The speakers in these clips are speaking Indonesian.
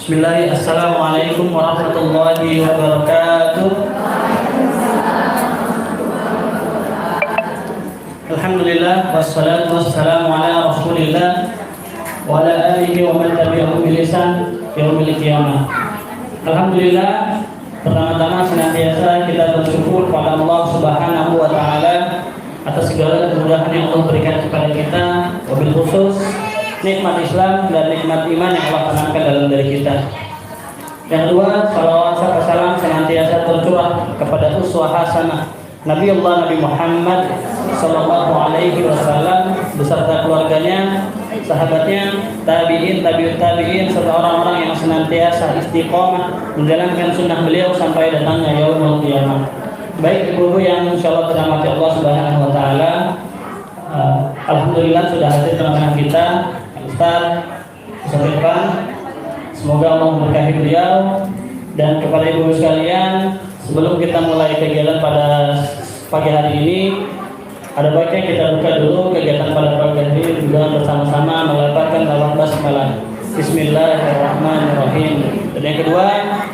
Bismillahirrahmanirrahim. Assalamualaikum warahmatullahi wabarakatuh. Alhamdulillah wassalatu wassalamu ala Rasulillah wa ala alihi wa man tabi'ahum bil ihsan yaumil qiyamah. Alhamdulillah, pertama-tama senantiasa kita bersyukur kepada Allah Subhanahu wa taala atas segala kemudahan yang Allah berikan kepada kita, wabil khusus nikmat Islam dan nikmat iman yang Allah tanamkan dalam diri kita. Yang kedua, salawat serta salam senantiasa tercurah kepada uswah hasanah Nabi Allah Nabi Muhammad sallallahu alaihi wasallam beserta keluarganya, sahabatnya, tabi'in, tabi'ut tabi'in serta orang-orang yang senantiasa istiqomah menjalankan sunnah beliau sampai datangnya yaumul qiyamah. Baik ibu-ibu yang insyaallah dirahmati Allah Subhanahu wa taala, alhamdulillah sudah hadir teman-teman kita, Ustaz Irfan. Semoga Allah memberkahi beliau. Dan kepada ibu sekalian, sebelum kita mulai kegiatan pada pagi hari ini, ada baiknya kita buka dulu kegiatan pada pagi hari ini juga bersama-sama melafalkan lafaz basmalah. Bismillahirrahmanirrahim. Dan yang kedua,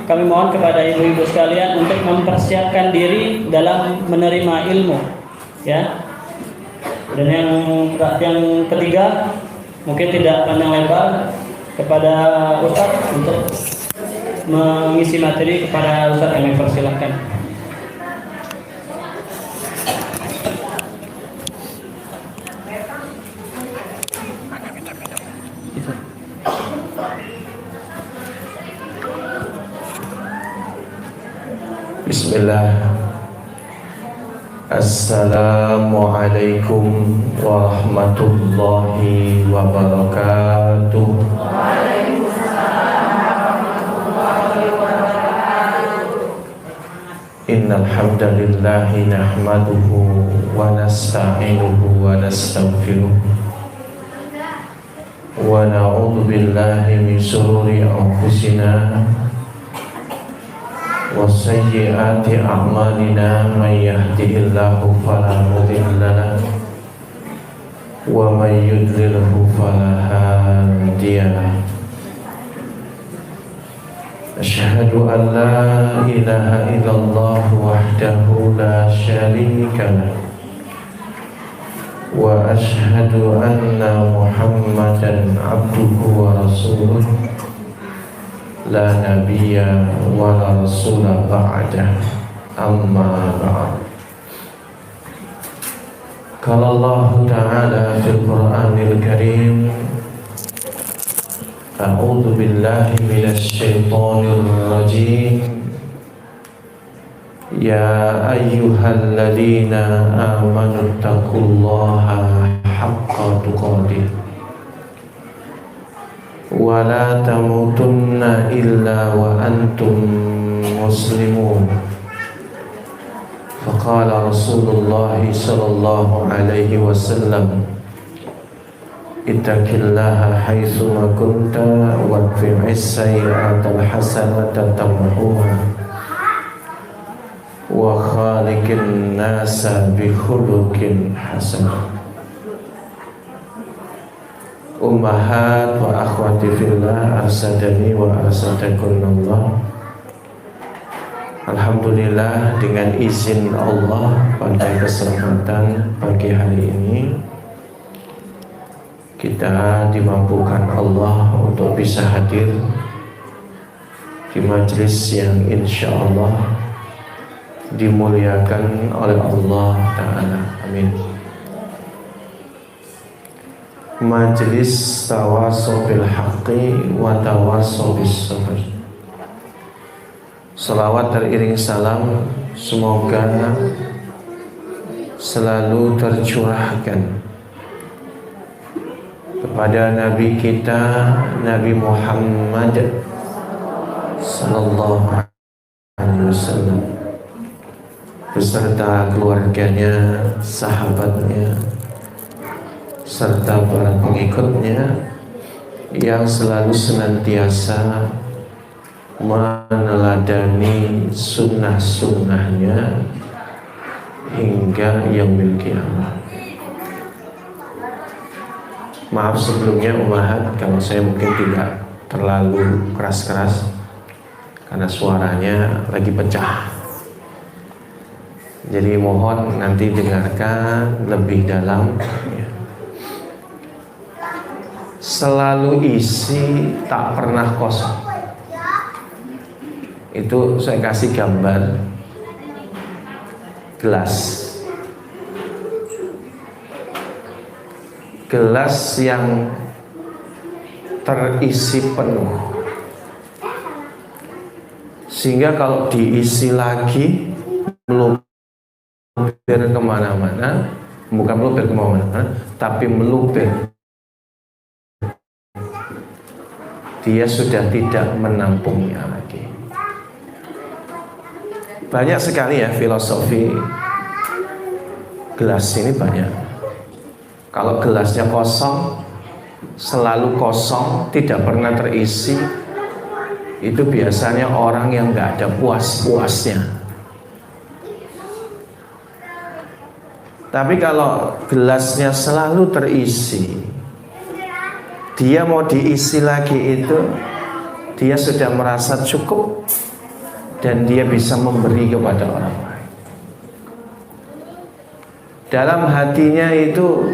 kami mohon kepada ibu-ibu sekalian untuk mempersiapkan diri dalam menerima ilmu, ya. Dan yang ketiga, mungkin tidak panjang lebar, kepada Ustaz untuk mengisi materi kepada Ustaz, kami persilahkan. Bismillah. Assalamualaikum warahmatullahi wabarakatuh. Innal hamdalillah nahmaduhu wa nasta'inuhu wa nastaghfiruh wa na'udzu billahi min shururi anfusina wa sayyiati a'malina, may yahdihillahu fala mudilla lahu wa may yudlilhu fala hadiya lahu. Asyhadu an la ilaha illallah wahdahu la syarika lahu wa asyhadu anna Muhammadan abduhu wa rasuluh la nabiyya wa la rasula ba'dah, amma ba'd. Qala Allah ta'ala fil Qur'anil Karim, a'udzu billahi minasy syaithanir rajim, ya ayyuhalladzina amanu taqullaha haqqa tuqatih wa la tamutunna illa wa antum muslimun. Faqala Rasulullah sallallahu alaihi wasallam, ittaqillaha haitsu ma kunta wadfi'is sayyi'atal hasanata tamhuha wa khaliqin nasa bi khuluqin hasan. Ummahat wa akhwati fillah, arsadani wa arsadakunallah. Alhamdulillah, dengan izin Allah pada kesempatan pagi hari ini kita dimampukan Allah untuk bisa hadir di majelis yang insya Allah dimuliakan oleh Allah Ta'ala. Amin. Majelis Tawasau bil Haqqi wa Tawasau bis Sabr. Salawat teriring salam semoga selalu tercurahkan kepada Nabi kita, Nabi Muhammad sallallahu alaihi wasallam beserta keluarganya, sahabatnya, serta para pengikutnya yang selalu senantiasa meneladani sunnah-sunnahnya hingga yaumil qiyamah. Maaf sebelumnya Umahat kalau saya mungkin tidak terlalu keras-keras karena suaranya lagi pecah. Jadi mohon nanti dengarkan lebih dalam ya. Selalu isi, tak pernah kosong. Itu saya kasih gambar gelas. Gelas yang terisi penuh, sehingga kalau diisi lagi meluber kemana-mana, bukan meluber kemana-mana, tapi meluber. Dia sudah tidak menampungnya lagi. Banyak sekali ya filosofi gelas ini banyak. Kalau gelasnya kosong, selalu kosong, tidak pernah terisi, itu biasanya orang yang nggak ada puas-puasnya. Tapi kalau gelasnya selalu terisi, dia mau diisi lagi itu, dia sudah merasa cukup dan dia bisa memberi kepada orang lain. Dalam hatinya itu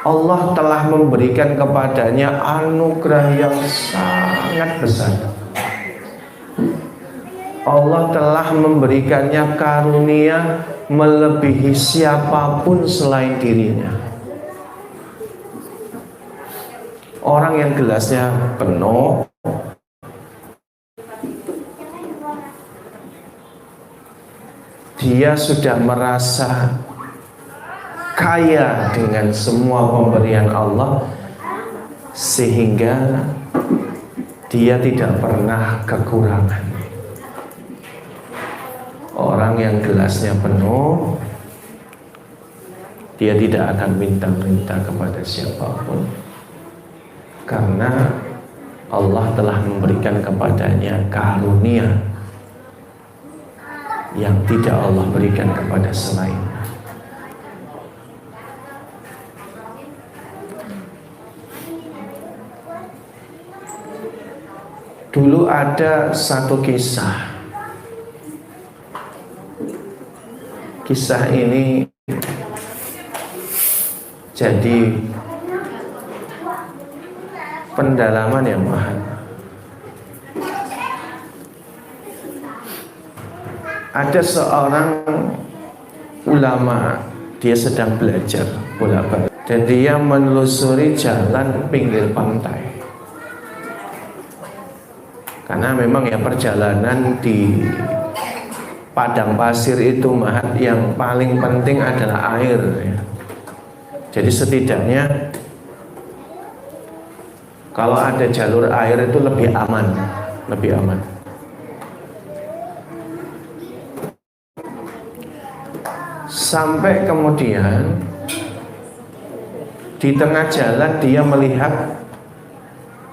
Allah telah memberikan kepadanya anugerah yang sangat besar. Allah telah memberikannya karunia melebihi siapapun selain dirinya. Orang yang gelasnya penuh, dia sudah merasa kaya dengan semua pemberian Allah, sehingga dia tidak pernah kekurangan. Orang yang gelasnya penuh, dia tidak akan minta-minta kepada siapapun, karena Allah telah memberikan kepadanya karunia yang tidak Allah berikan kepada selainnya. Dulu ada satu kisah. Kisah ini jadi pendalaman yang mahal. Ada seorang ulama, dia sedang belajar bolak-balik dan dia menelusuri jalan pinggir pantai. Karena memang ya perjalanan di padang pasir itu Mahat, yang paling penting adalah air ya. Jadi setidaknya kalau ada jalur air itu lebih aman, lebih aman. Sampai kemudian di tengah jalan dia melihat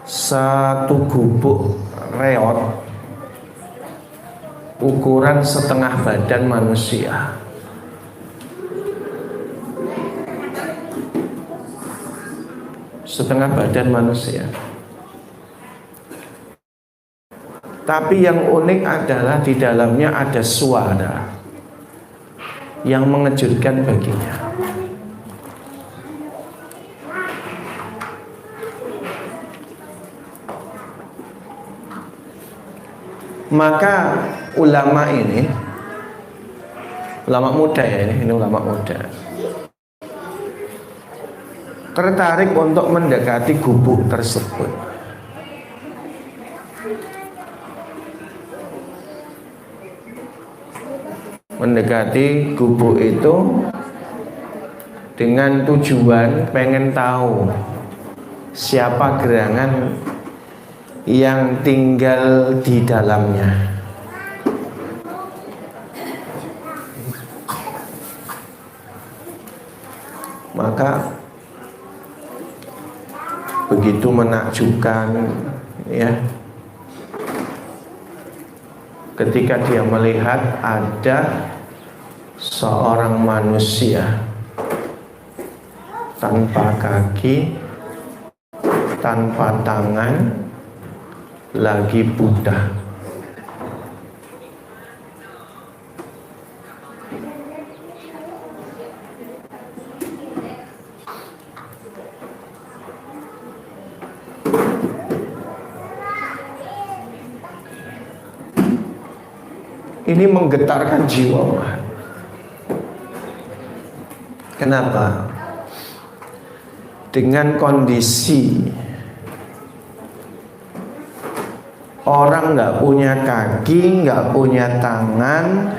satu gubuk reot ukuran setengah badan manusia. Setengah badan manusia. Tapi yang unik adalah di dalamnya ada suara yang mengejutkan baginya. Maka ulama ini, ulama muda ya, ini ulama muda, tertarik untuk mendekati gubuk tersebut. Mendekati gubuk itu dengan tujuan pengen tahu siapa gerangan yang tinggal di dalamnya. Maka begitu menakjubkan ya, ketika dia melihat ada seorang manusia tanpa kaki, tanpa tangan lagi buta. Ini menggetarkan jiwa. Kenapa? Dengan kondisi orang nggak punya kaki, nggak punya tangan,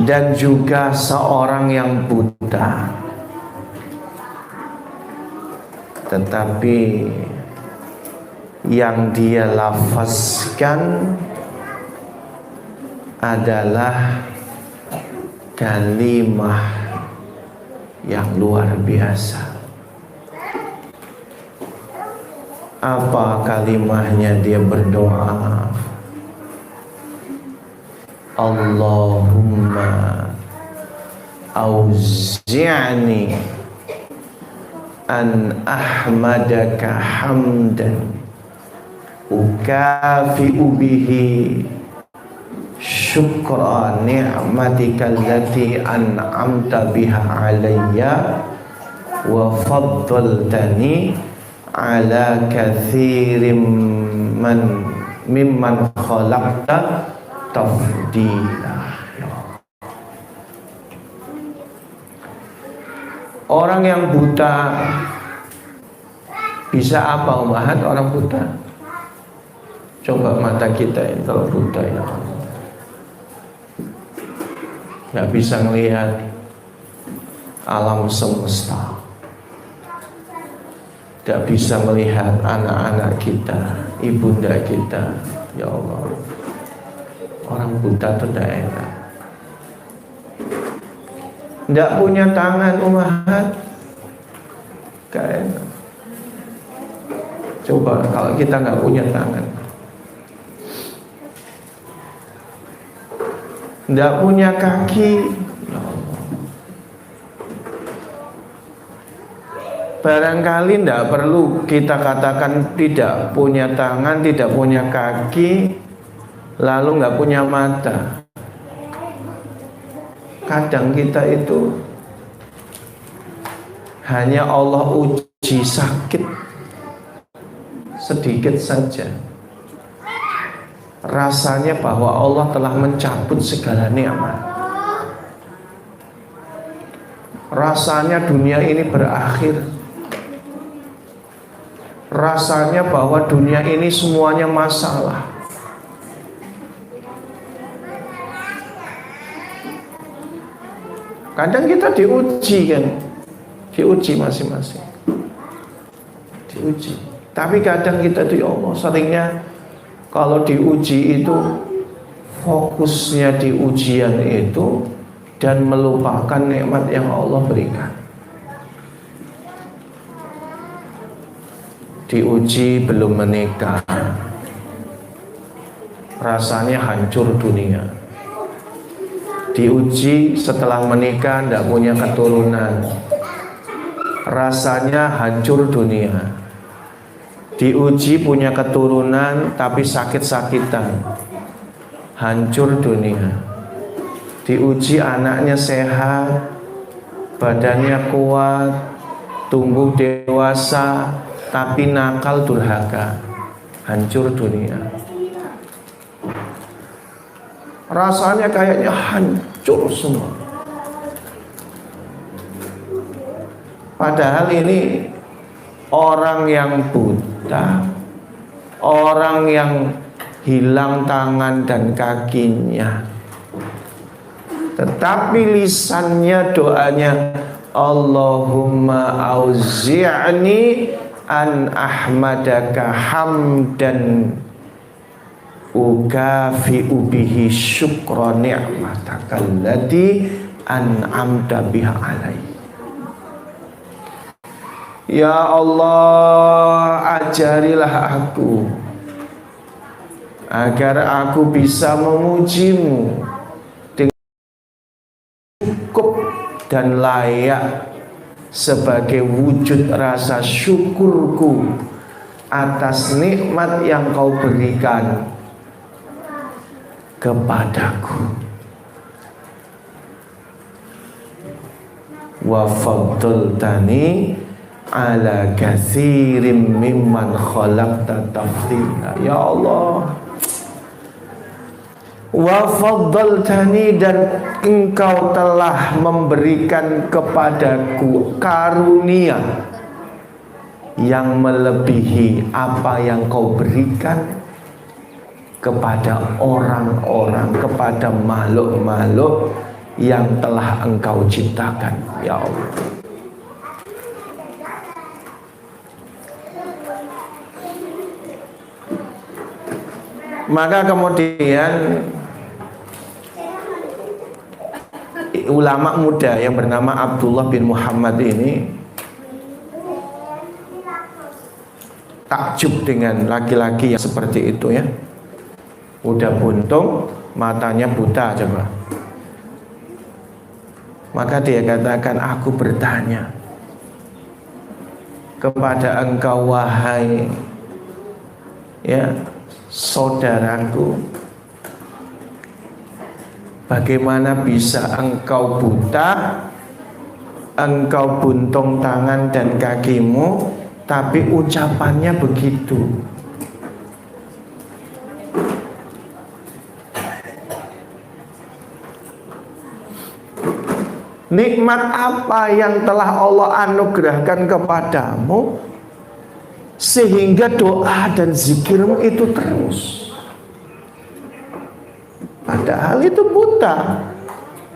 dan juga seorang yang buta, tetapi yang dia lafazkan adalah kalimah yang luar biasa. Apa kalimahnya? Dia berdoa, Allahumma auzi'ni an ahmadaka hamdan ukafi'u bihi syukra ni'matika allati an'amta biha alayya wa faddaltani ala katsirin mimman khalaqta tafdila. Orang yang buta bisa apa umahat? Orang buta, coba mata kita ini kalau buta ya, nggak bisa melihat alam semesta, nggak bisa melihat anak-anak kita, ibunda kita. Ya Allah, orang buta itu tidak enak. Nggak punya tangan umahat, gak enak. Coba kalau kita nggak punya tangan, nggak punya kaki, ya Allah. Barangkali nggak perlu kita katakan tidak punya tangan, tidak punya kaki, lalu nggak punya mata. Kadang kita itu hanya Allah uji sakit sedikit saja, rasanya bahwa Allah telah mencabut segala nikmat. Rasanya dunia ini berakhir. Rasanya bahwa dunia ini semuanya masalah. Kadang kita diuji kan, diuji masing-masing, diuji. Tapi kadang kita itu, ya Allah, seringnya kalau diuji itu fokusnya di ujian itu dan melupakan nikmat yang Allah berikan. Diuji belum menikah, rasanya hancur dunia. Diuji setelah menikah tidak punya keturunan, rasanya hancur dunia. Diuji punya keturunan tapi sakit-sakitan, hancur dunia. Diuji anaknya sehat, badannya kuat, tumbuh dewasa, tapi nakal durhaka, hancur dunia. Rasanya kayaknya hancur semua. Padahal ini orang yang buta, orang yang hilang tangan dan kakinya, tetapi lisannya doanya Allahumma auzi'ni an ahmadaka hamdan ukafi'u bihi syukra ni'mataka allati an'amta biha alayya. Ya Allah, ajarilah aku agar aku bisa memujimu dengan cukup dan layak sebagai wujud rasa syukurku atas nikmat yang kau berikan kepadaku. Wa faddaltani ala katsirin mimman khalaqta tafdila. Ya Allah, wa faddaltani, dan engkau telah memberikan kepadaku karunia yang melebihi apa yang kau berikan kepada orang-orang, kepada makhluk-makhluk yang telah engkau ciptakan, ya Allah. Maka kemudian ulama muda yang bernama Abdullah bin Muhammad ini takjub dengan laki-laki yang seperti itu, ya. Udah buntung, matanya buta coba. Maka dia katakan, aku bertanya kepada engkau wahai saudaraku, bagaimana bisa engkau buta, engkau buntung tangan dan kakimu, tapi ucapannya begitu. Nikmat apa yang telah Allah anugerahkan kepadamu sehingga doa dan zikirmu itu terus? Padahal itu buta,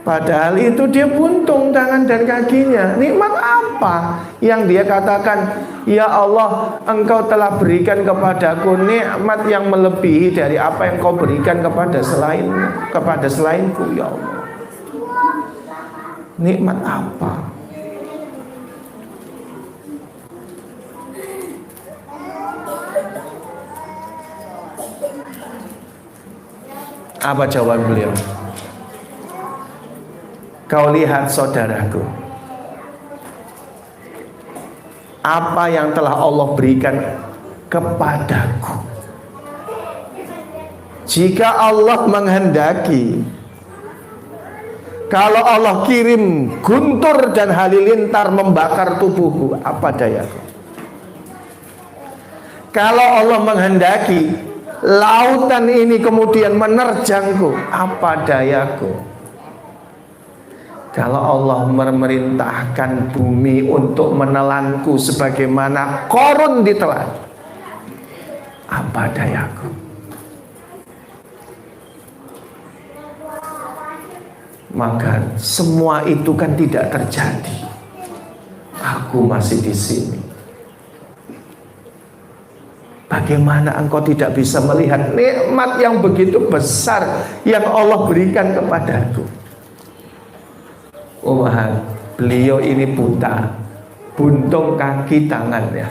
padahal itu dia buntung tangan dan kakinya. Nikmat apa yang dia katakan, ya Allah, engkau telah berikan kepadaku nikmat yang melebihi dari apa yang kau berikan kepada selainku, ya Allah. Nikmat apa? Apa jawaban beliau? Kau lihat saudaraku, apa yang telah Allah berikan kepadaku. Jika Allah menghendaki, kalau Allah kirim guntur dan halilintar membakar tubuhku, apa dayaku? Kalau Allah menghendaki lautan ini kemudian menerjangku, apa dayaku? Kalau Allah memerintahkan bumi untuk menelanku sebagaimana korun ditelan, apa dayaku? Maka semua itu kan tidak terjadi. Aku masih di sini. Bagaimana engkau tidak bisa melihat nikmat yang begitu besar yang Allah berikan kepadaku? Beliau ini buta, buntung kaki tangannya.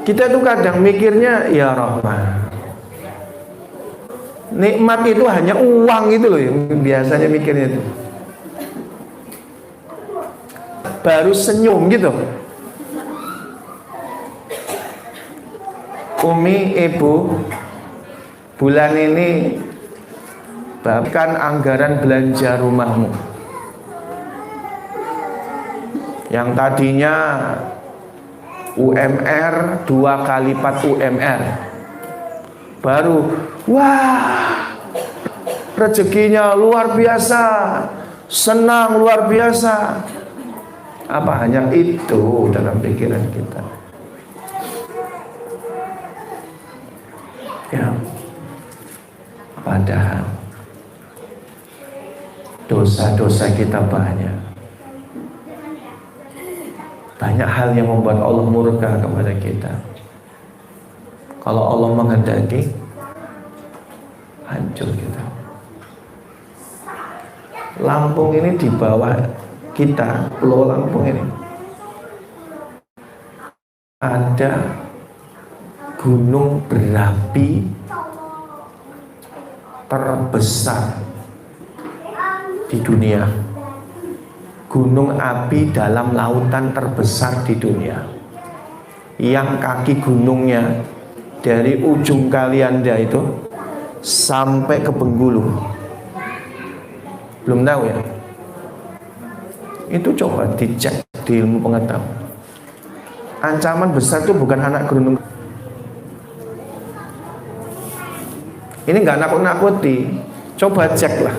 Kita tuh kadang mikirnya, ya Rahman, nikmat itu hanya uang itu loh, yang biasanya mikirnya itu. Baru senyum gitu. Umi, ibu, bulan ini bahkan anggaran belanja rumahmu yang tadinya UMR 2 kali lipat UMR, baru wah, rezekinya luar biasa, senang luar biasa. Apa hanya itu dalam pikiran kita? Ya, padahal dosa-dosa kita banyak. Banyak hal yang membuat Allah murka kepada kita. Kalau Allah menghendaki, hancur kita. Lampung ini di bawah kita, Pulau Lampung ini, ada gunung berapi terbesar di dunia, gunung api dalam lautan terbesar di dunia, yang kaki gunungnya dari ujung Kalianda itu sampai ke Bengkulu. Belum tahu ya? Itu coba dicek di ilmu pengetahuan. Ancaman besar itu bukan anak gunung. Ini nggak nakut-nakuti. Coba cek lah.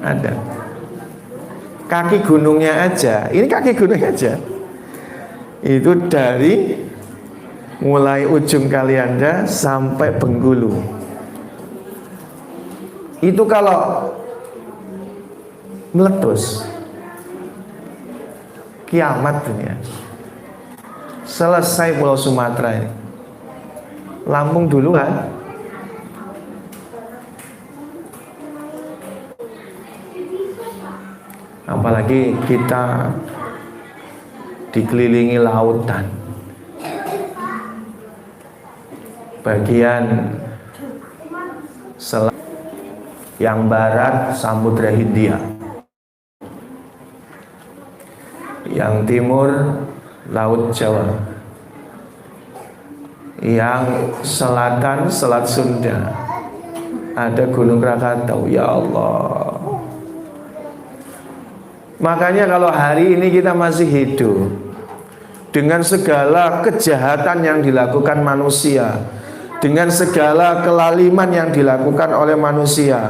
Ada. Kaki gunungnya aja. Ini kaki gunungnya aja. Itu dari mulai ujung Kalianda sampai Bengkulu. Itu kalau meletus, kiamat dunia. Selesai Pulau Sumatera ini. Lampung duluan. Apalagi kita dikelilingi lautan. Bagian yang barat Samudra Hindia, yang timur Laut Jawa, yang selatan Selat Sunda, ada Gunung Krakatau. Ya Allah. Makanya kalau hari ini kita masih hidup dengan segala kejahatan yang dilakukan manusia, dengan segala kelaliman yang dilakukan oleh manusia,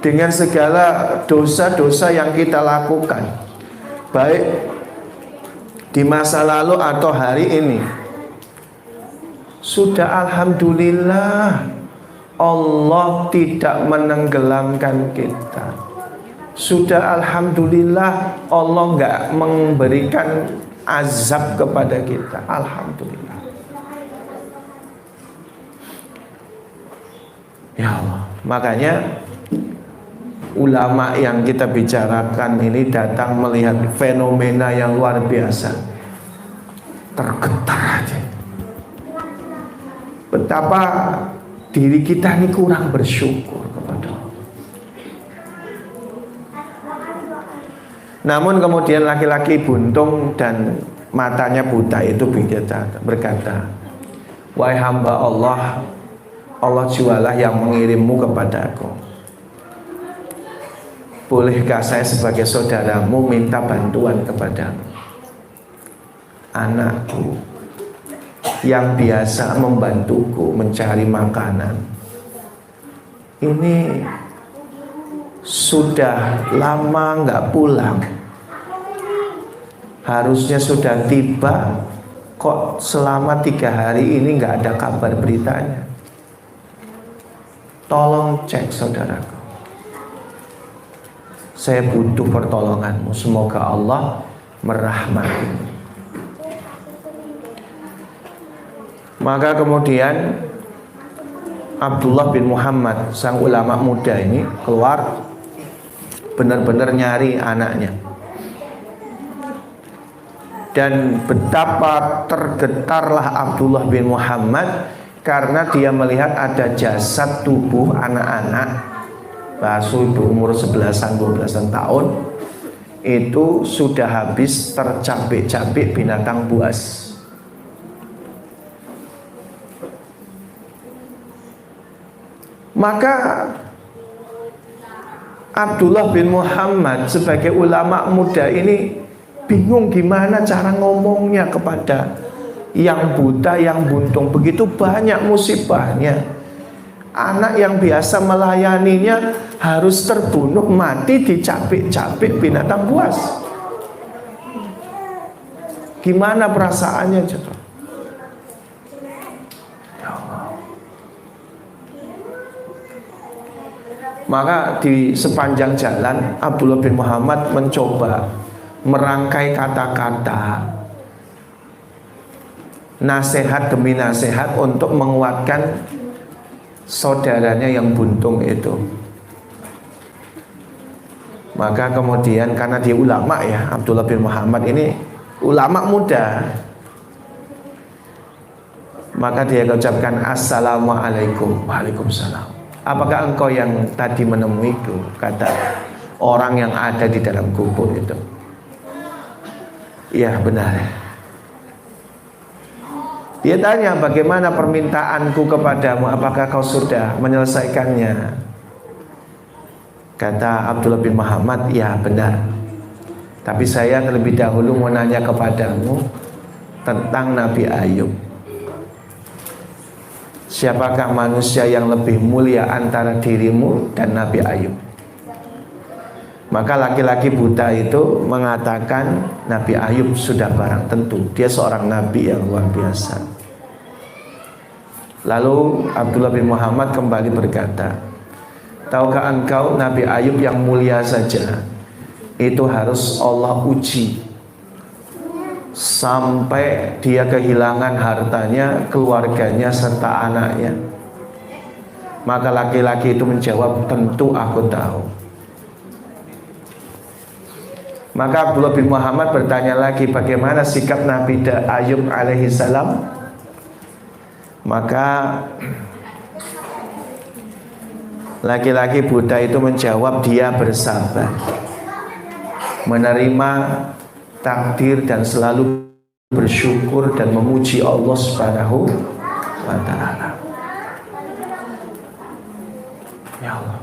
dengan segala dosa-dosa yang kita lakukan, baik di masa lalu atau hari ini, sudah alhamdulillah Allah tidak menenggelamkan kita. Sudah alhamdulillah Allah nggak memberikan azab kepada kita. Alhamdulillah. Ya Allah. Makanya ulama yang kita bicarakan ini datang melihat fenomena yang luar biasa. Tergetar aja. Betapa diri kita ini kurang bersyukur kepada Allah. Namun kemudian laki-laki buntung dan matanya buta itu berkata, wahai hamba Allah, Allah jualah yang mengirimmu kepadaku. Bolehkah saya sebagai saudaramu minta bantuan kepadamu? Anakku yang biasa membantuku mencari makanan ini sudah lama nggak pulang, harusnya sudah tiba, kok selama 3 hari ini nggak ada kabar beritanya. Tolong cek saudaraku, saya butuh pertolonganmu, semoga Allah merahmatimu. Maka kemudian Abdullah bin Muhammad, sang ulama muda ini keluar, benar-benar nyari anaknya. Dan betapa tergetarlah Abdullah bin Muhammad karena dia melihat ada jasad tubuh anak-anak basuh berumur 11-an 12-an tahun itu sudah habis tercapik-capik binatang buas. Maka Abdullah bin Muhammad sebagai ulama muda ini bingung gimana cara ngomongnya kepada yang buta, yang buntung. Begitu banyak musibahnya. Anak yang biasa melayaninya harus terbunuh mati dicapik-capik binatang buas. Gimana perasaannya coba? Maka di sepanjang jalan Abdullah bin Muhammad mencoba merangkai kata-kata nasihat demi nasihat untuk menguatkan saudaranya yang buntung itu. Maka kemudian karena dia ulama ya, Abdullah bin Muhammad ini ulama muda, maka dia ucapkan assalamualaikum. Waalaikumsalam. apakah engkau yang tadi menemuiku? Kata orang yang ada di dalam kubur itu. Iya benar. Dia tanya, bagaimana permintaanku kepadamu, apakah kau sudah menyelesaikannya? Kata Abdullah bin Muhammad, ya benar. Tapi saya terlebih dahulu mau nanya kepadamu tentang Nabi Ayub. Siapakah manusia yang lebih mulia antara dirimu dan Nabi Ayub? Maka laki-laki buta itu mengatakan Nabi Ayub sudah barang tentu, dia seorang nabi yang luar biasa. Lalu Abdullah bin Muhammad kembali berkata, tahukah engkau Nabi Ayub yang mulia saja itu harus Allah uji sampai dia kehilangan hartanya, keluarganya serta anaknya. Maka laki-laki itu menjawab, tentu aku tahu. Maka Abdullah bin Muhammad bertanya lagi, bagaimana sikap Nabi Ayub alaihi salam? Maka laki-laki buta itu menjawab, dia bersabar, menerima takdir dan selalu bersyukur dan memuji Allah Subhanahu wa ta'ala. Ya Allah.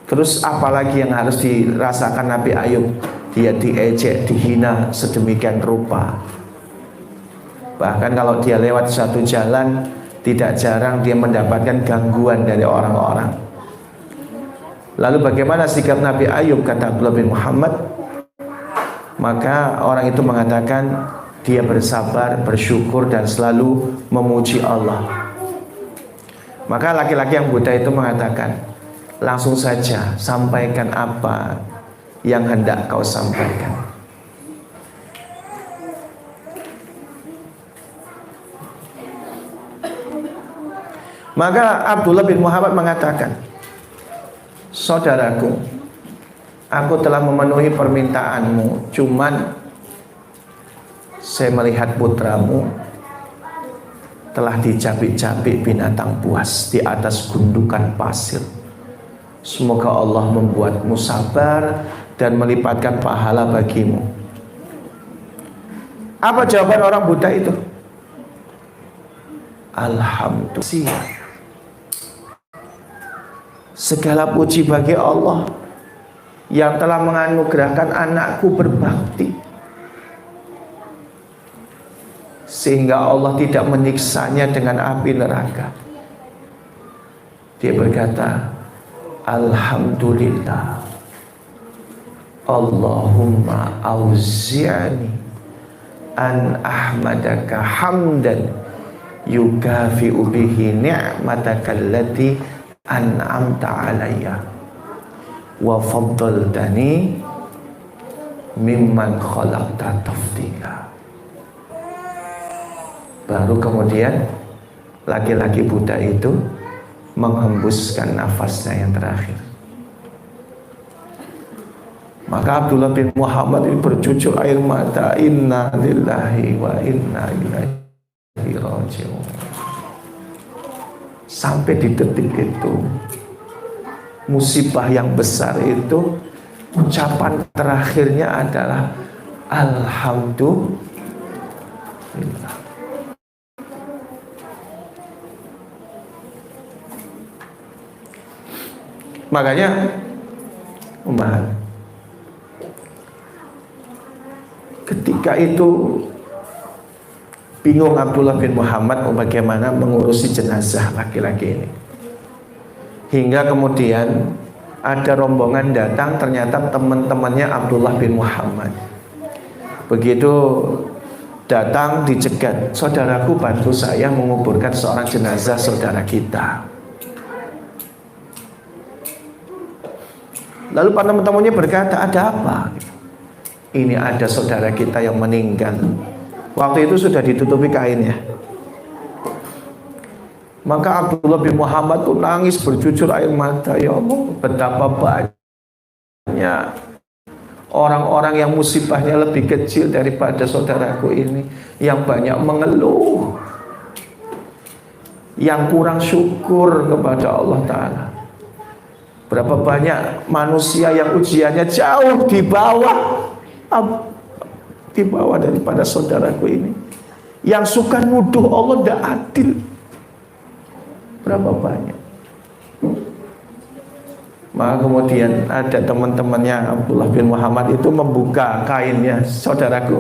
Terus apalagi yang harus dirasakan Nabi Ayub? Dia diejek, dihina sedemikian rupa. Bahkan kalau dia lewat satu jalan, tidak jarang dia mendapatkan gangguan dari orang-orang. Lalu bagaimana sikap Nabi Ayub? Kata Abdullah bin Muhammad, maka orang itu mengatakan dia bersabar, bersyukur dan selalu memuji Allah. Maka laki-laki yang buta itu mengatakan, langsung saja sampaikan apa yang hendak kau sampaikan. Maka Abdullah bin Muhammad mengatakan, saudaraku, aku telah memenuhi permintaanmu, cuman saya melihat putramu telah dicabik-cabik binatang buas di atas gundukan pasir. Semoga Allah membuatmu sabar dan melipatkan pahala bagimu. Apa jawaban orang buta itu? Alhamdulillah, segala puji bagi Allah yang telah menganugerahkan anakku berbakti, sehingga Allah tidak menyiksanya dengan api neraka. Dia berkata, alhamdulillah, Allahumma auzi'ni an ahmadaka hamdan yukafi'u bihi ni'mataka allati an'amta alayya wa faddaltani mimman khalaqta tafdila. Baru kemudian laki-laki buta itu menghembuskan nafasnya yang terakhir. Maka Abdullah bin Muhammad ini bercucur air mata, inna lillahi wa inna ilaihi raji'un. Sampai di detik itu, musibah yang besar itu, ucapan terakhirnya adalah alhamdulillah. Makanya ketika itu bingung Abdullah bin Muhammad bagaimana mengurusi jenazah laki-laki ini. Hingga kemudian ada rombongan datang, ternyata teman-temannya Abdullah bin Muhammad. Begitu datang dicegat, saudaraku bantu saya menguburkan seorang jenazah saudara kita. Lalu para teman-temannya berkata, ada apa? Ini ada saudara kita yang meninggal. Waktu itu sudah ditutupi kainnya. Maka Abdullah bin Muhammad tuh nangis bercucur air mata. Ya Allah, betapa banyak orang-orang yang musibahnya lebih kecil daripada saudaraku ini, yang banyak mengeluh. yang kurang syukur kepada Allah Ta'ala. Berapa banyak manusia yang ujiannya jauh di bawah daripada saudaraku ini, yang suka nuduh Allah tidak adil. Berapa banyak. Maka kemudian ada teman-temannya Abdullah bin Muhammad itu membuka kainnya, saudaraku,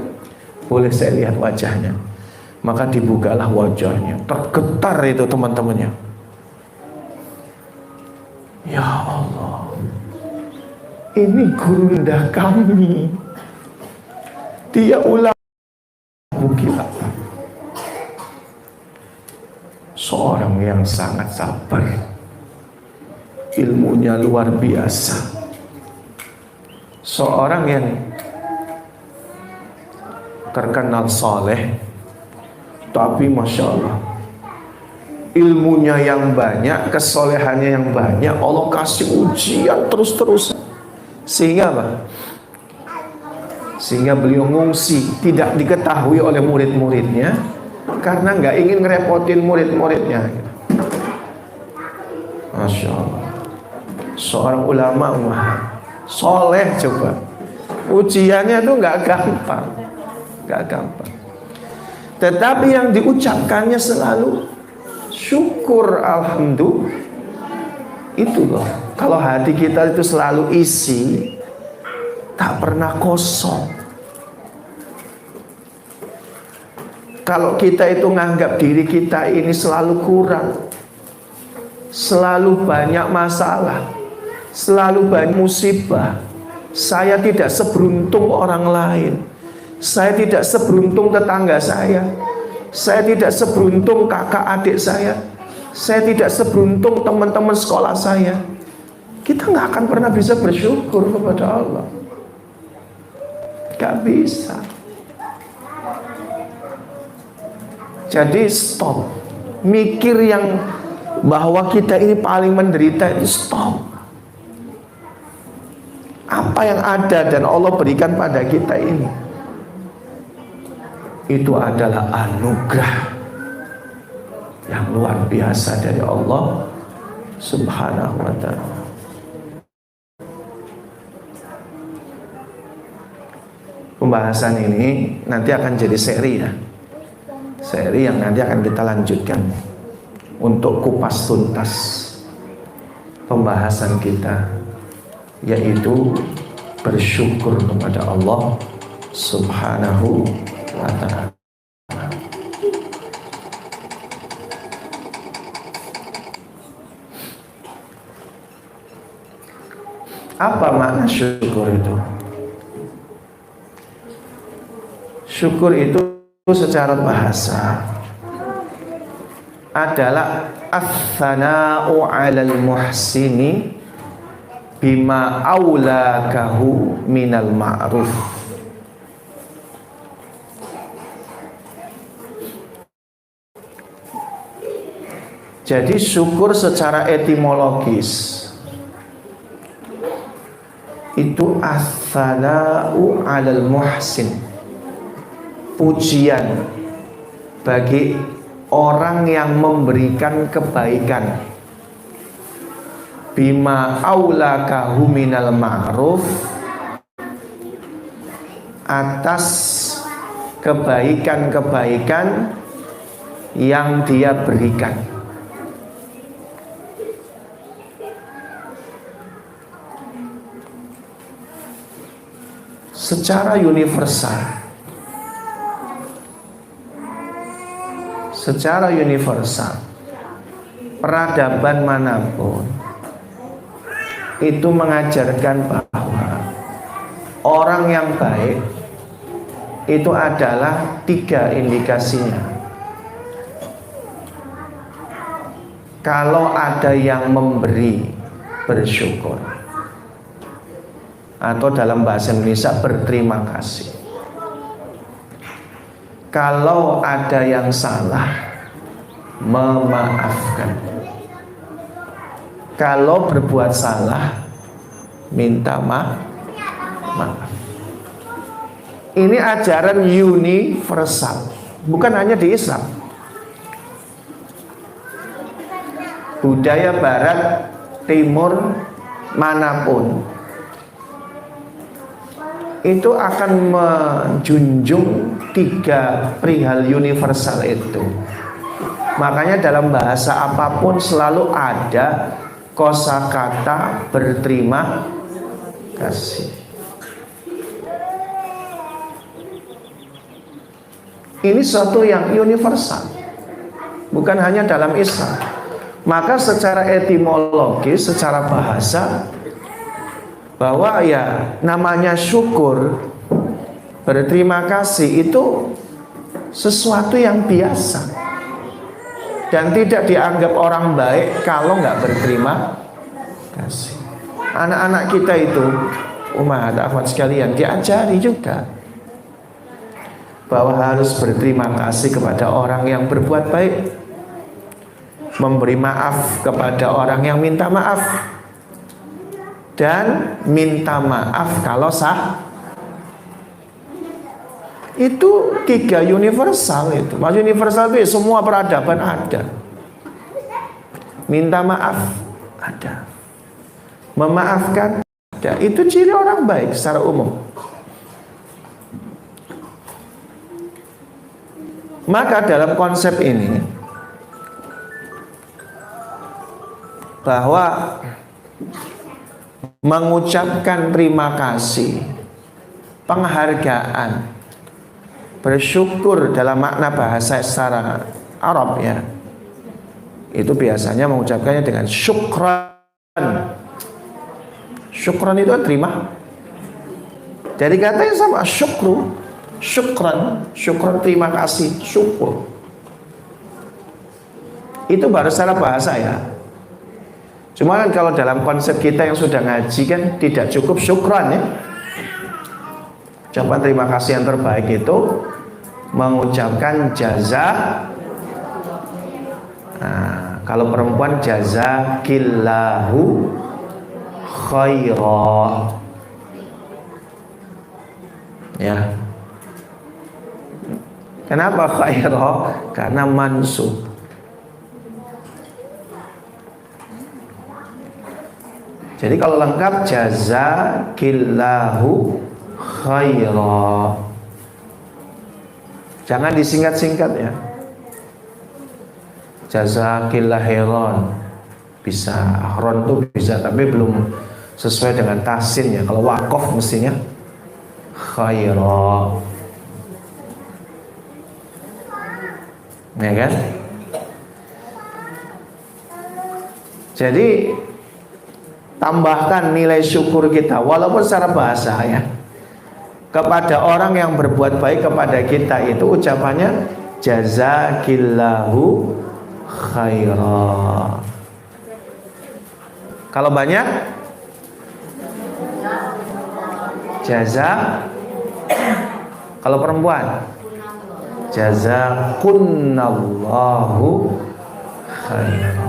boleh saya lihat wajahnya? Maka dibukalah wajahnya, tergetar itu teman-temannya. Ya Allah, ini gurunda kami, dia ulama gila, seorang yang sangat sabar, ilmunya luar biasa, seorang yang terkenal soleh, tapi Masya Allah, ilmunya yang banyak, kesolehannya yang banyak, Allah kasih ujian terus-terusan. Sehingga apa? Sehingga beliau ngungsi, tidak diketahui oleh murid-muridnya, karena nggak ingin ngerepotin murid-muridnya. Masya Allah, seorang ulama soleh, coba ujiannya tuh nggak gampang, nggak gampang. Tetapi yang diucapkannya selalu syukur, alhamdulillah. Itu loh, kalau hati kita itu selalu isi, tak pernah kosong. Kalau kita itu nganggap diri kita ini selalu kurang, selalu banyak masalah, selalu banyak musibah, saya tidak seberuntung orang lain, saya tidak seberuntung tetangga saya tidak seberuntung kakak adik saya tidak seberuntung teman-teman sekolah saya. Kita nggak akan pernah bisa bersyukur kepada Allah, nggak bisa. Jadi stop mikir yang bahwa kita ini paling menderita, itu stop. Apa yang ada dan Allah berikan pada kita ini, itu adalah anugerah yang luar biasa dari Allah Subhanahu wa ta'ala. Pembahasan ini nanti akan jadi seri ya, seri yang nanti akan kita lanjutkan untuk kupas tuntas pembahasan kita, yaitu bersyukur kepada Allah Subhanahu wa ta'ala. Apa makna syukur itu? Syukur itu secara bahasa adalah ats-tsana'u 'alal muhsini bima aulakahu minal ma'ruf. Jadi syukur secara etimologis itu ats-tsana'u 'alal muhsin, pujian bagi orang yang memberikan kebaikan, bima aulakahu minal ma'ruf, atas kebaikan-kebaikan yang dia berikan. Secara universal, peradaban manapun itu mengajarkan bahwa orang yang baik itu adalah 3 indikasinya. Kalau ada yang memberi, bersyukur, atau dalam bahasa Indonesia berterima kasih. Kalau ada yang salah, memaafkan. Kalau berbuat salah, minta maaf. Ini ajaran universal, bukan hanya di Islam. budaya barat, timur, manapun itu akan menjunjung 3 perihal universal itu. Makanya dalam bahasa apapun selalu ada kosakata berterima kasih. Ini suatu yang universal, bukan hanya dalam Islam. Maka secara etimologis, secara bahasa, bahwa ya namanya syukur, berterima kasih itu sesuatu yang biasa dan tidak dianggap orang baik kalau nggak berterima kasih. Anak-anak kita itu, umat akhwat sekalian, diajari juga bahwa harus berterima kasih kepada orang yang berbuat baik, memberi maaf kepada orang yang minta maaf, dan minta maaf kalau sah. Itu 3 universal itu. Maksud universal itu ya semua peradaban ada. Minta maaf ada, memaafkan ada. Itu ciri orang baik secara umum. Maka dalam konsep ini, bahwa mengucapkan terima kasih, penghargaan, bersyukur dalam makna bahasa secara Arab ya, itu biasanya mengucapkannya dengan syukran. Syukran itu terima. Jadi katanya sama syukru, syukran, syukran terima kasih, syukur. Itu baru secara bahasa ya. Cuma kan kalau dalam konsep kita yang sudah ngaji kan tidak cukup syukran ya. Ucapan terima kasih yang terbaik itu mengucapkan jaza. Nah, kalau perempuan jazakillahu khaira. Ya. Kenapa khaira? Karena mansub. Jadi kalau lengkap jazakillahu khaira. Jangan disingkat-singkat ya. Jazakillah khairan. Bisa ahron tuh bisa, tapi belum sesuai dengan tahsin ya. Kalau waqaf mestinya khaira. Ya kan? Jadi tambahkan nilai syukur kita walaupun secara bahasa ya, kepada orang yang berbuat baik kepada kita itu ucapannya jazakillahu khaira. Kalau banyak jaza. Kalau perempuan jazakunnallahu khaira.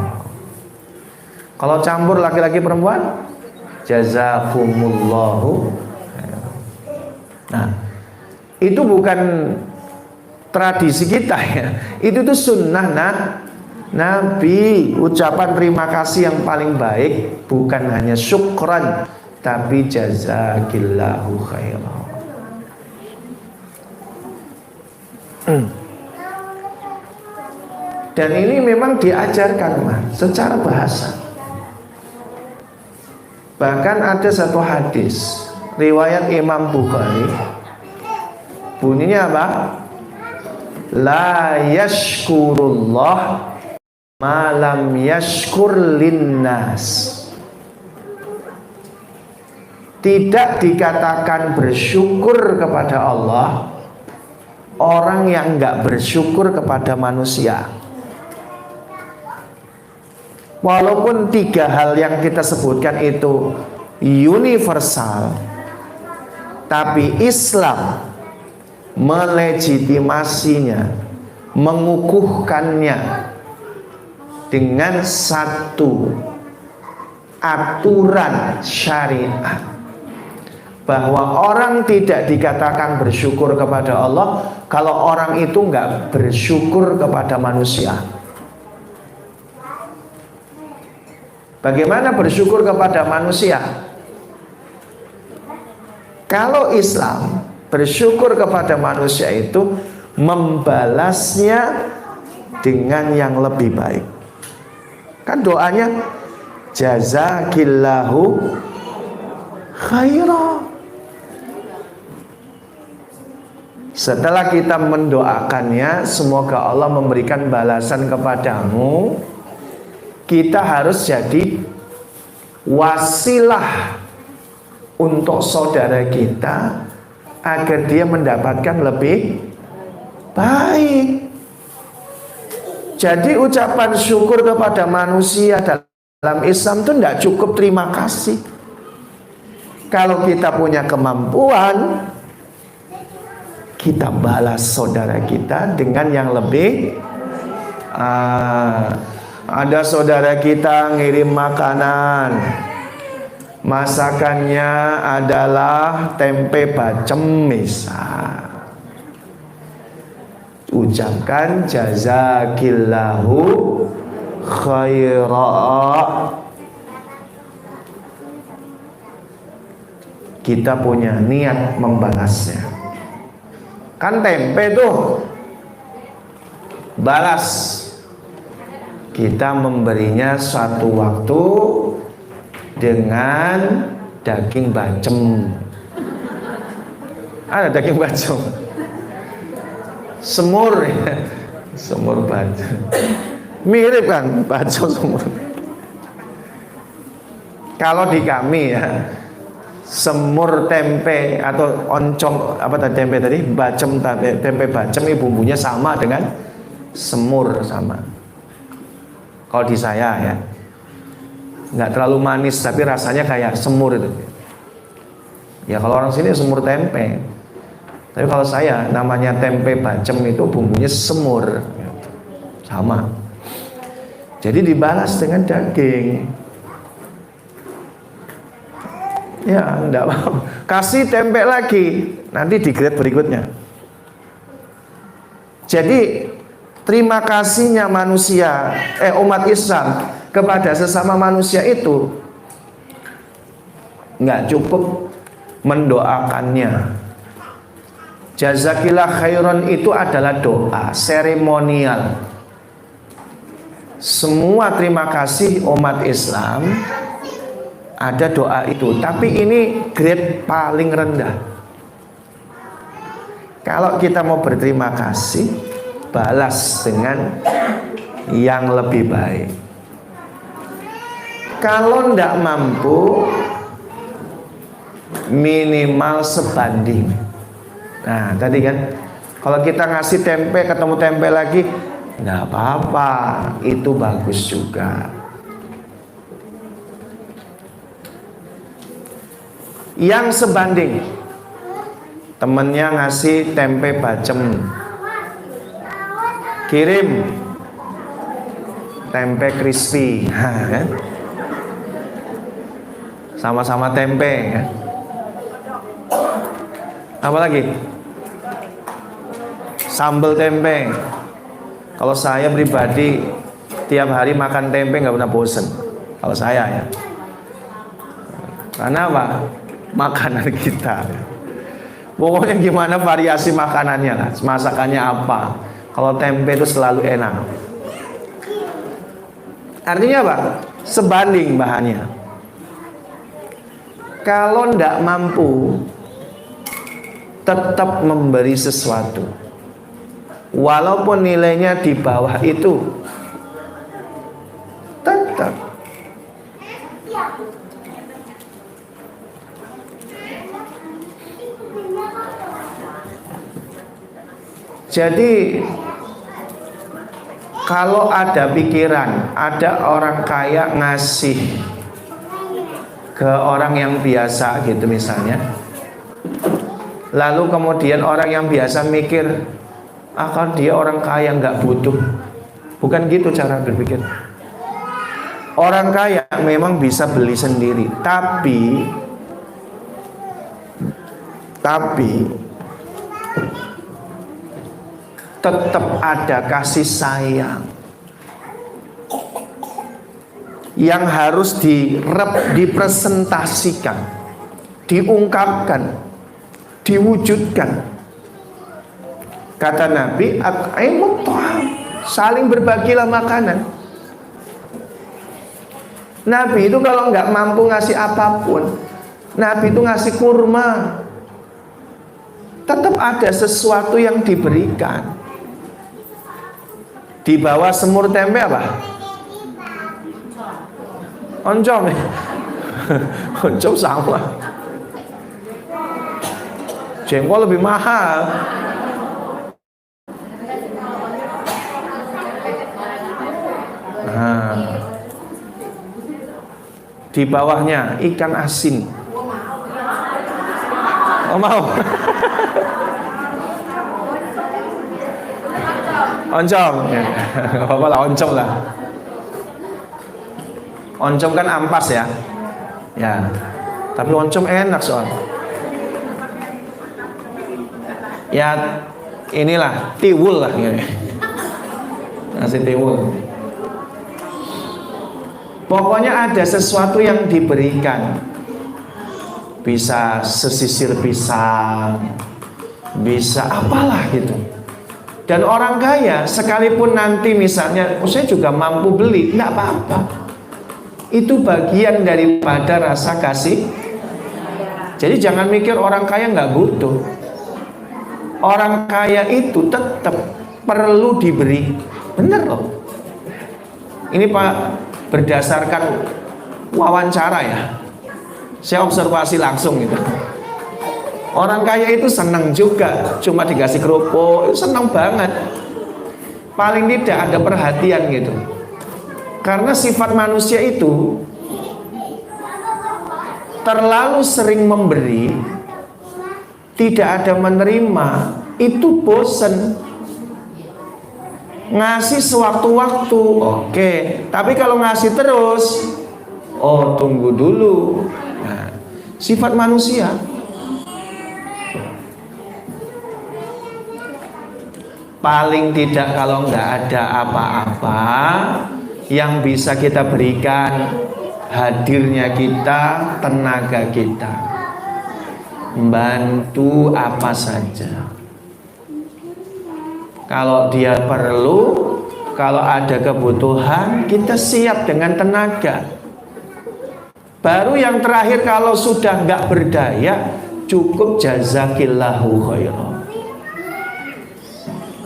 Kalau campur laki-laki perempuan jazakumullahu khaira. Nah, itu bukan tradisi kita ya. Itu tuh sunnah Nabi. Ucapan terima kasih yang paling baik bukan hanya syukran, tapi jazakillahu khairan. Dan ini memang diajarkan secara bahasa. Bahkan ada satu hadis riwayat Imam Bukhari, bunyinya apa? La yashkurullah ma lam yashkur linnas. Tidak dikatakan bersyukur kepada Allah orang yang enggak bersyukur kepada manusia. Walaupun 3 hal yang kita sebutkan itu universal, tapi Islam melegitimasinya, mengukuhkannya dengan satu aturan syariat, bahwa orang tidak dikatakan bersyukur kepada Allah kalau orang itu enggak bersyukur kepada manusia. Bagaimana bersyukur kepada manusia? Kalau Islam bersyukur kepada manusia itu membalasnya dengan yang lebih baik. Kan doanya jazakillahu khairan. Setelah kita mendoakannya, semoga Allah memberikan balasan kepadamu, kita harus jadi wasilah untuk saudara kita agar dia mendapatkan lebih baik. Jadi ucapan syukur kepada manusia dalam Islam itu tidak cukup terima kasih. Kalau kita punya kemampuan, kita balas saudara kita dengan yang lebih. Ada saudara kita ngirim makanan, masakannya adalah tempe bacem misal, ucapkan jazakillahu khairan. Kita punya niat membalasnya. Kan tempe tuh balas, kita memberinya suatu waktu dengan daging bacem. Ada daging bacem, semur ya. Semur bacem, mirip kan bacem semur. Kalau di kami ya, semur tempe atau oncom apa tadi tempe tadi bacem, tempe bacem ini bumbunya sama dengan semur, sama. Kalau di saya ya nggak terlalu manis tapi rasanya kayak semur itu ya. Kalau orang sini semur tempe, tapi kalau saya namanya tempe bacem itu bumbunya semur, sama. Jadi dibalas dengan daging. Ya, enggak mau. Kasih tempe lagi, nanti di grade berikutnya. Jadi terima kasihnya manusia, umat Islam kepada sesama manusia itu enggak cukup mendoakannya. Jazakillah khairan itu adalah doa seremonial. Semua terima kasih umat Islam ada doa itu, tapi ini grade paling rendah. Kalau kita mau berterima kasih, balas dengan yang lebih baik. Kalau tidak mampu, minimal sebanding. Nah tadi kan, kalau kita ngasih tempe ketemu tempe lagi, nggak apa-apa, itu bagus juga. Yang sebanding, temennya ngasih tempe bacem, kirim tempe crispy, kan? Sama-sama tempe, kan? Apa lagi? Sambal tempe. Kalau saya pribadi tiap hari makan tempe nggak pernah bosen. Kalau saya ya, karena apa? Makanan kita. Pokoknya gimana variasi makanannya lah, masakannya apa. Kalau tempe itu selalu enak. Artinya apa? Sebanding bahannya. Kalau tidak mampu, tetap memberi sesuatu. Walaupun nilainya di bawah itu, tetap. Jadi kalau ada pikiran, ada orang kaya ngasih ke orang yang biasa gitu misalnya, lalu kemudian orang yang biasa mikir, kan dia orang kaya nggak butuh. Bukan gitu cara berpikir. Orang kaya memang bisa beli sendiri, tapi tetap ada kasih sayang. yang harus dipresentasikan, diungkapkan, diwujudkan. Kata Nabi, at'imut ta'am, saling berbagilah makanan. Nabi itu kalau nggak mampu ngasih apapun, Nabi itu ngasih kurma, tetap ada sesuatu yang diberikan. Di bawah semur tempe apa? Oncom. Oncom sama. Jengkol lebih mahal. Nah, di bawahnya ikan asin. Oh mau? Oncom. Apa lah oncom lah. Oncom kan ampas ya. Ya. Tapi oncom enak soal. Ya inilah tiwul lah gitu. Nasi tiwul. Pokoknya ada sesuatu yang diberikan. Bisa sesisir pisang, bisa apalah gitu. Dan orang kaya sekalipun nanti misalnya saya juga mampu beli, nggak apa-apa. Itu bagian daripada rasa kasih. Jadi jangan mikir orang kaya nggak butuh. Orang kaya itu tetap perlu diberi. Bener loh. Ini Pak, berdasarkan wawancara ya, saya observasi langsung gitu. Orang kaya itu senang juga, cuma dikasih kerupuk, senang banget. Paling tidak ada perhatian gitu. Karena sifat manusia itu terlalu sering memberi, tidak ada menerima, itu bosen. Ngasih sewaktu-waktu, oke. Tapi kalau ngasih terus, oh tunggu dulu. Nah, sifat manusia. Paling tidak kalau nggak ada apa-apa yang bisa kita berikan, hadirnya kita, tenaga kita, bantu apa saja. Kalau dia perlu, kalau ada kebutuhan, kita siap dengan tenaga. Baru yang terakhir, kalau sudah nggak berdaya, cukup jazakillahu khairan.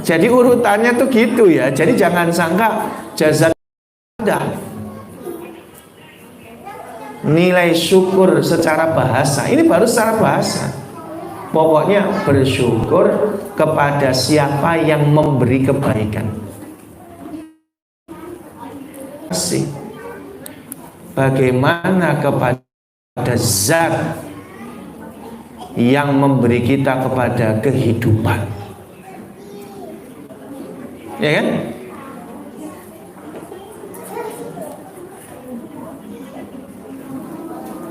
Jadi urutannya tuh gitu ya. Jadi jangan sangka jazakillah. Nilai syukur secara bahasa, ini baru secara bahasa. Pokoknya bersyukur kepada siapa yang memberi kebaikan. Kasih. Bagaimana kepada zat yang memberi kita kepada kehidupan. Ya kan?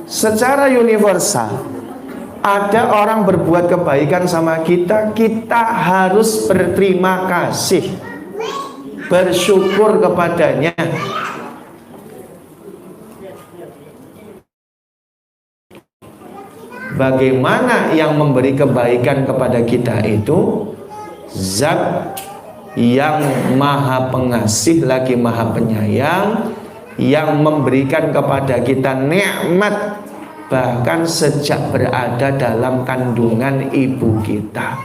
Secara universal, ada orang berbuat kebaikan sama kita, kita harus berterima kasih, bersyukur kepadanya. Bagaimana yang memberi kebaikan kepada kita itu zat yang maha pengasih lagi maha penyayang, yang memberikan kepada kita nikmat bahkan sejak berada dalam kandungan ibu kita.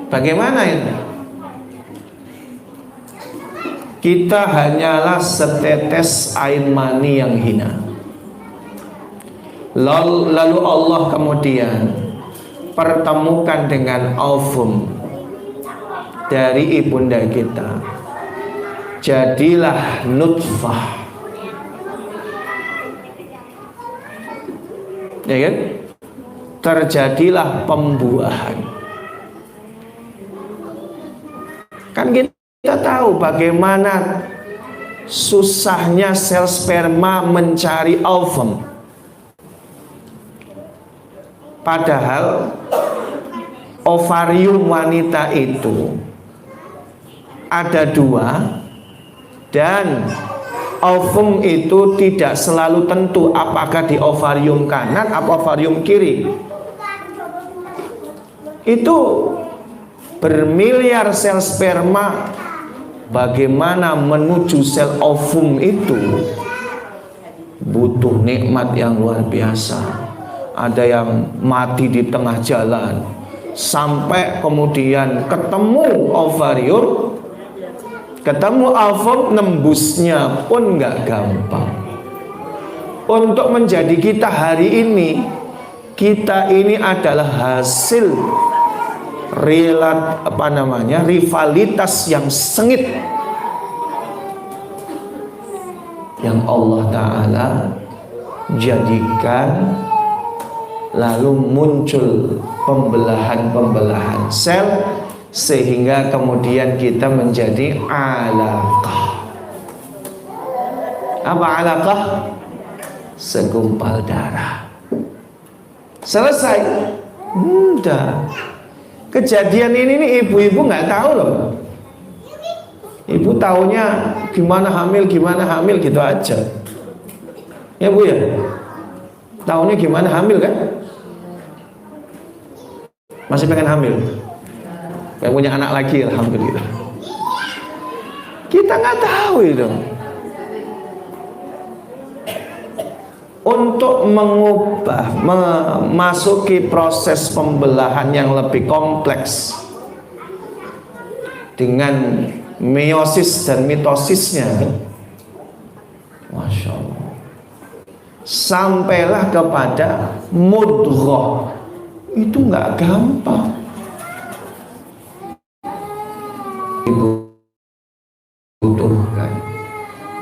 Bagaimana ini? Kita hanyalah setetes air mani yang hina. Lalu Allah kemudian pertemukan dengan ovum dari ibunda kita, jadilah nutfah, ya kan? Terjadilah pembuahan. Kan kita tahu bagaimana susahnya sel sperma mencari ovum. Padahal ovarium wanita itu ada 2 dan ovum itu tidak selalu tentu apakah di ovarium kanan atau ovarium kiri. Itu bermiliar sel sperma, bagaimana menuju sel ovum itu butuh nikmat yang luar biasa. Ada yang mati di tengah jalan sampai kemudian ketemu ovarium, ketemu ovum, nembusnya pun nggak gampang. Untuk menjadi kita hari ini, kita ini adalah hasil rivalitas yang sengit yang Allah Ta'ala jadikan, lalu muncul pembelahan-pembelahan sel sehingga kemudian kita menjadi alaqah. Apa alaqah? Segumpal darah. Selesai. Udah. Kejadian ini nih ibu-ibu nggak tahu loh. Ibu taunya gimana hamil gitu aja. Ya Bu ya. Taunya gimana hamil kan? Masih pengen hamil. Pengen punya anak lagi, alhamdulillah. Kita nggak tahu itu. Untuk mengubah, memasuki proses pembelahan yang lebih kompleks dengan meiosis dan mitosisnya, Masya Allah, sampailah kepada mudghah. Itu nggak gampang. Ibu butuhkan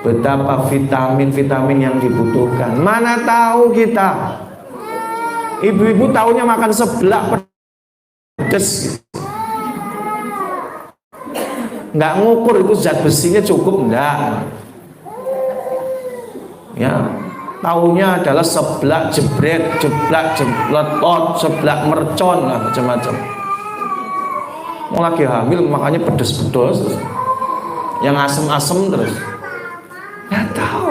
betapa vitamin-vitamin yang dibutuhkan. Mana tahu kita. Ibu-ibu taunya makan seblak pedes. Nggak ngukur itu zat besinya cukup enggak. Ya, taunya adalah seblak jebret, jeblak jebletot, seblak mercon, lah macam-macam. Mau lagi hamil makanya pedes-pedes, yang asem-asem terus. Nggak tahu.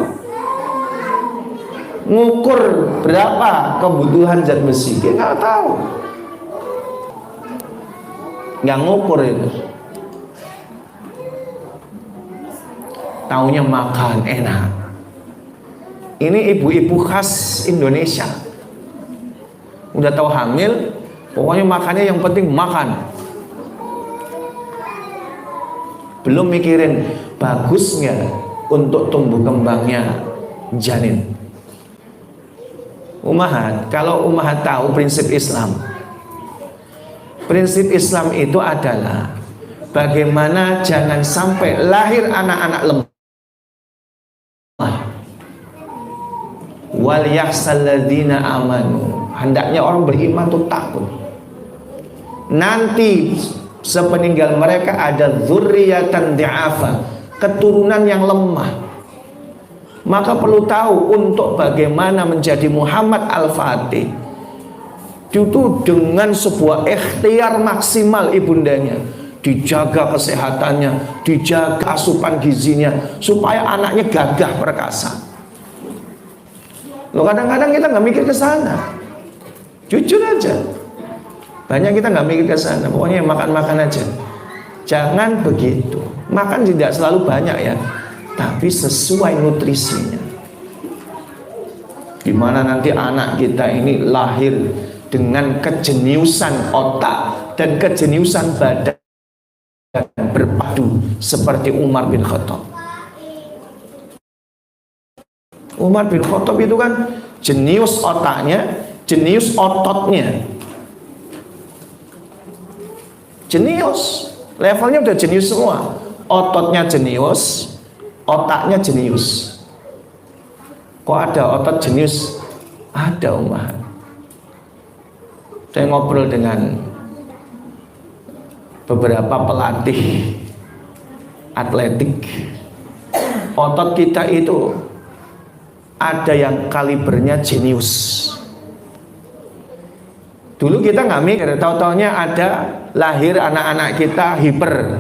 Ngukur berapa kebutuhan zat besi, dia nggak tahu. Nggak ngukur itu. Taunya makan enak. Ini ibu-ibu khas Indonesia. Udah tahu hamil, pokoknya makannya yang penting makan. Belum mikirin bagusnya untuk tumbuh kembangnya janin. Ummahat, kalau ummahat tahu prinsip Islam. Prinsip Islam itu adalah bagaimana jangan sampai lahir anak-anak lemah. Wal yakhsal ladzina amanu. Hendaknya orang beriman itu takut. Nanti sepeninggal mereka ada dzurriyyatan di'afa, keturunan yang lemah. Maka perlu tahu untuk bagaimana menjadi Muhammad Al-Fatih itu dengan sebuah ikhtiar maksimal ibundanya. Dijaga kesehatannya, dijaga asupan gizinya supaya anaknya gagah perkasa. Loh, kadang-kadang kita nggak mikir ke sana. Jujur aja. Banyak kita nggak mikir ke sana. Pokoknya makan-makan aja. Jangan begitu. Makan tidak selalu banyak ya, tapi sesuai nutrisinya. Dimana nanti anak kita ini lahir dengan kejeniusan otak dan kejeniusan badan berpadu seperti Umar bin Khattab. Umar bin Khattab itu kan jenius otaknya, jenius ototnya. Jenius, levelnya udah jenius semua. Ototnya jenius, otaknya jenius. Kok ada otot jenius? Ada, Umar. Saya ngobrol dengan beberapa pelatih atletik. Otot kita itu ada yang kalibernya jenius, Dulu kita nggak mikir, tahu-taunya ada lahir anak-anak kita hiper,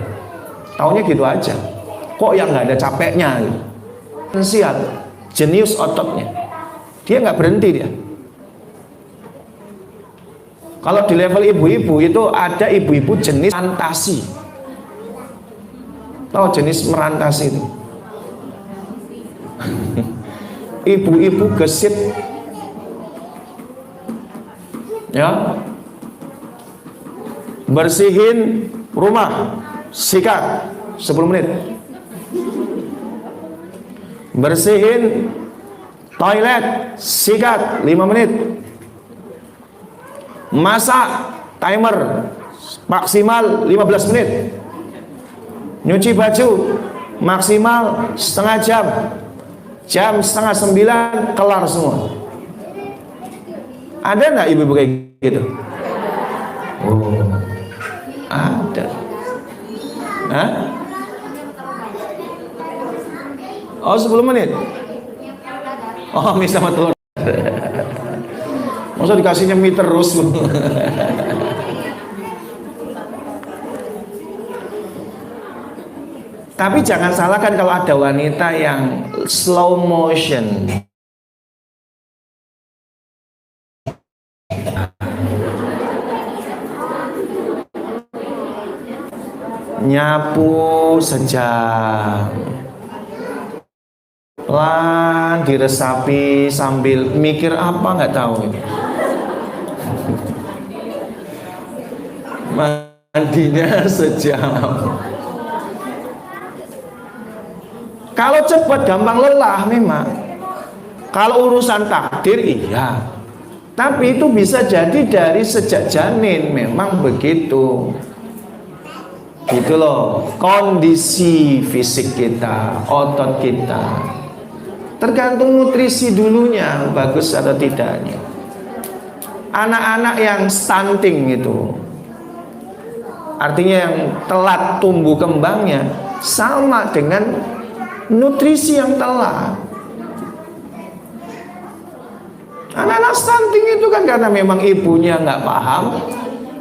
taunya gitu aja. Kok yang nggak ada capeknya? Sial, jenius ototnya, dia nggak berhenti dia. Kalau di level ibu-ibu itu ada ibu-ibu jenis merantasi. Tahu jenis merantasi itu? Ibu-ibu gesit, ya, bersihin rumah, sikat 10 menit. Bersihin toilet, sikat 5 menit. Masak, timer maksimal 15 menit. Nyuci baju maksimal setengah jam. Jam setengah 9 kelar semua. Ada nggak ibu-ibu kayak gitu? Oh, ada. Hah? Oh, 10 menit. Oh, mie sama telur. Masa dikasihnya mie terus? Tapi jangan salahkan kalau ada wanita yang slow motion. Nyapu sejam, pelan diresapi sambil mikir apa nggak tahu. Mandinya sejam. Kalau cepat gampang lelah memang. Kalau urusan takdir iya. Tapi itu bisa jadi dari sejak janin, memang begitu. Gitu loh, kondisi fisik kita, otot kita. Tergantung nutrisi dulunya bagus atau tidaknya. Anak-anak yang stunting itu, artinya yang telat tumbuh kembangnya, sama dengan nutrisi yang telat. Anak-anak stunting itu kan karena memang ibunya nggak paham,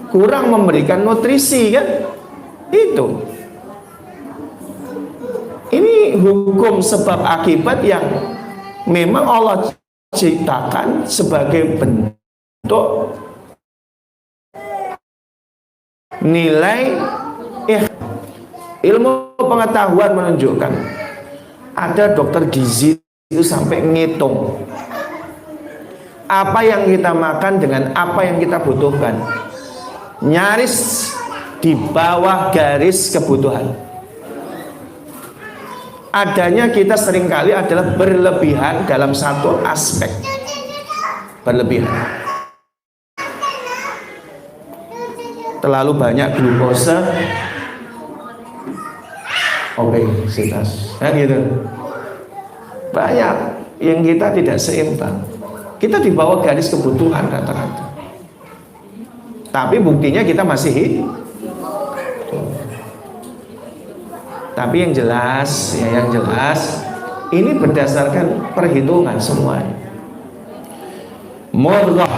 kurang memberikan nutrisi kan, itu. Ini hukum sebab akibat yang memang Allah ciptakan sebagai bentuk nilai ilmu pengetahuan menunjukkan. Ada dokter gizi itu sampai ngitung apa yang kita makan dengan apa yang kita butuhkan, nyaris di bawah garis kebutuhan. Adanya kita seringkali adalah berlebihan dalam satu aspek, berlebihan, terlalu banyak glukosa, obesitas, kan gitu. Banyak yang kita tidak seimbang. Kita di bawah garis kebutuhan rata-rata. Tapi buktinya kita masih hidup. Tapi yang jelas, ya yang jelas, ini berdasarkan perhitungan semuanya. Mudghah,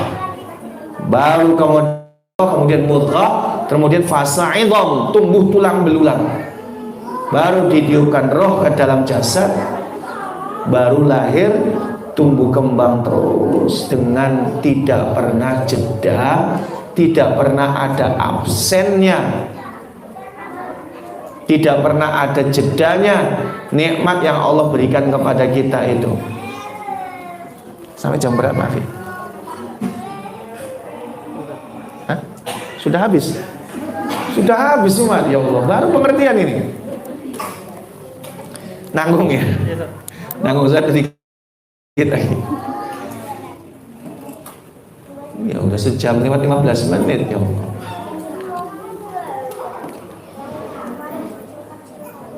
baru kemudian mudghah, kemudian fasa idham, tumbuh tulang belulang. Baru ditiupkan roh ke dalam jasad, baru lahir, tumbuh kembang terus dengan tidak pernah jeda, tidak pernah ada absennya, tidak pernah ada jedanya nikmat yang Allah berikan kepada kita itu. Sampai jam berapa, Fi? Hah? Sudah habis? Sudah habis semua, ya Allah. Baru pengertian ini. Nanggung ya? Nanggung saya sedikit lagi. Ya udah sejam lewat 15 menit ya Allah.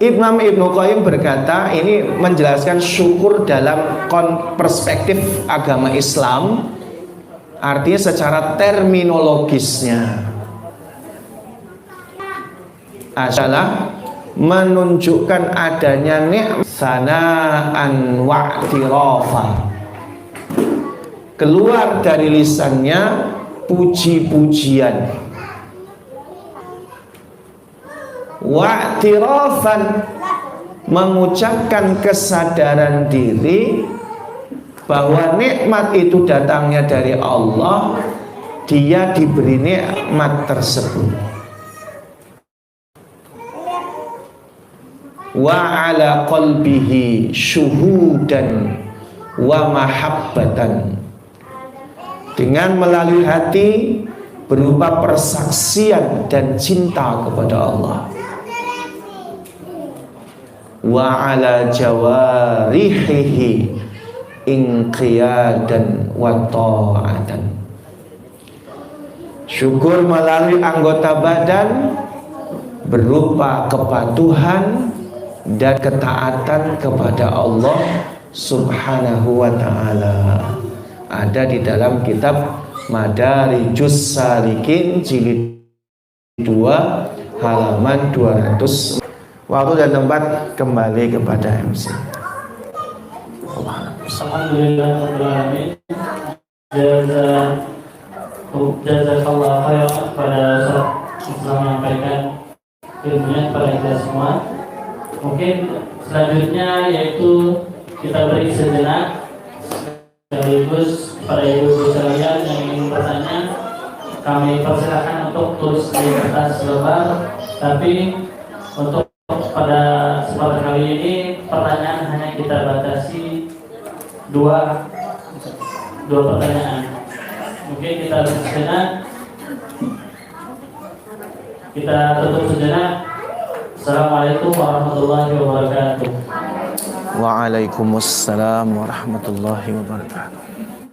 Ibnu Qayyim berkata, ini menjelaskan syukur dalam perspektif agama Islam, artinya secara terminologisnya adalah menunjukkan adanya nikmat sana'an wa'tirafa, keluar dari lisannya puji-pujian. Wa'tirafan, mengucapkan kesadaran diri bahwa nikmat itu datangnya dari Allah, dia diberi nikmat tersebut. Wa ala qalbihi syuhudan wa mahabbatan, dengan melalui hati berupa persaksian dan cinta kepada Allah. Wa ala jawarihihi inqiyadan wa ta'atan, syukur melalui anggota badan berupa kepatuhan dan ketaatan kepada Allah Subhanahu wa ta'ala. Ada di dalam kitab Madarijus Salikin jilid 2 halaman 200. Waktu dan tempat kembali kepada MC. Alhamdulillahirrahmanirrahim. Jazakallah khairan pada saat kita menyampaikan ilmunya kepada kita semua. Mungkin selanjutnya yaitu kita beri sejenak, sekaligus para ibu-ibu sekalian yang ingin bertanya, kami persilakan untuk tulis di kertas lembar. Tapi untuk pada kesempatan kali ini pertanyaan hanya kita batasi dua pertanyaan. Mungkin kita sejenak, kita tutup sejenak. Assalamualaikum warahmatullahi wabarakatuh. Waalaikumsalam warahmatullahi wabarakatuh.